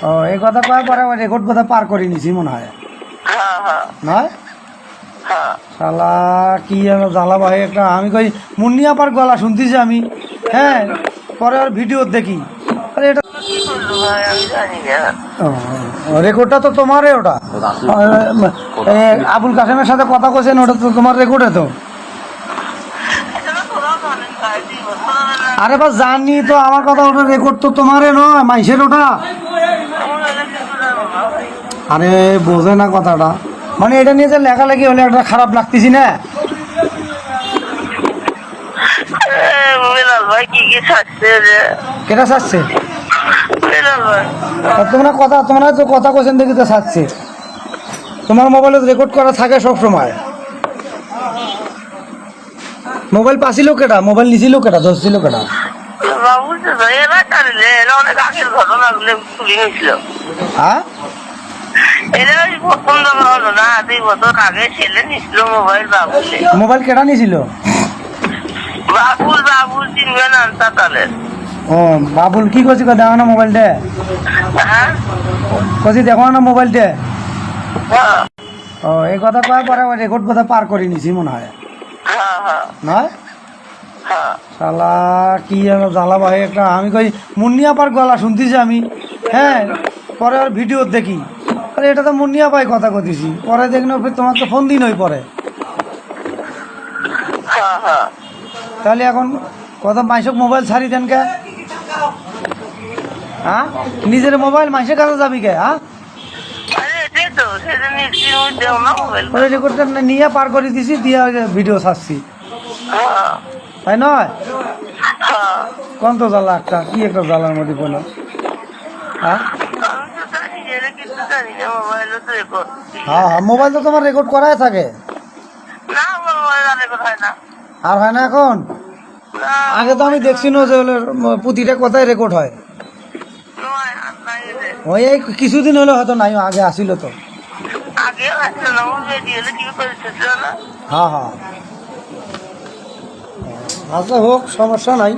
ও এই কথা কয় পরে রেকর্ড কথা পার করে নিছি মনে হয় নয় শালা কি যেন জ্বালা ভাই একটা আমি কই মুন্নিয়া পার গলা শুনতেছি আমি হ্যাঁ পরে আর ভিডিও দেখি আরে এটা রেকর্ডটা তো তোমারে ওটা আবুল কাসেমের সাথে কথা কইছেন ওটা তো তোমার রেকর্ডে তো আরে বাস জানি তো আমার কথা ওটা রেকর্ড তো তোমারে নয় মাইসের ওটা আরে বোঝে না কথাটা মানে এটা নিয়ে যে লেখালেখি হলে একটা খারাপ লাগতেছি না কেটা ছাড়ছে তোমরা তো কথা কোশ্চেন দেখি তো ছাড়ছে তোমার মোবাইলে রেকর্ড করা থাকে সব সময় মোবাইল পাছিল কেটা মোবাইল নিছিল কেটা ধরছিল কেটা হ্যাঁ মোবাইল কেটা নিছিল ও বাবুল কি করছি দেখো না মোবাইলটা কছি দেখো না মোবাইলটা ও এই কথা কয় পরে রেকর্ড কথা পার করে নিছি মনে হয় নয় শালা কি যেন জ্বালা ভাই একটা আমি কই মুন্নিয়া পার গলা শুনতেছি আমি হ্যাঁ পরে আর ভিডিও দেখি আরে এটা তো মুন্নিয়া ভাই কথা কইতেছি পরে দেখলো তোমার তো ফোন দিন হই পরে তাহলে এখন কত মাইসক মোবাইল ছাড়ি দেন কে হ্যাঁ নিজের মোবাইল মাইসের কাছে যাবি কে হ্যাঁ রেকর্ডটা নিয়ে পার করে দিছি দিয়ে ভিডিও ছাড়ছি তাই নয় কোন তো জ্বালা একটা কি একটা জ্বালার মধ্যে বলো হ্যাঁ হ্যাঁ হ্যাঁ মোবাইল তো তোমার রেকর্ড করাই থাকে আর হয় না এখন আগে তো আমি দেখছি না যে প্রতিটা কথাই রেকর্ড হয় ওই এই কিছুদিন হলে হয়তো নাই আগে আসিল তো হ্যাঁ হ্যাঁ আচ্ছা হোক সমস্যা নাই।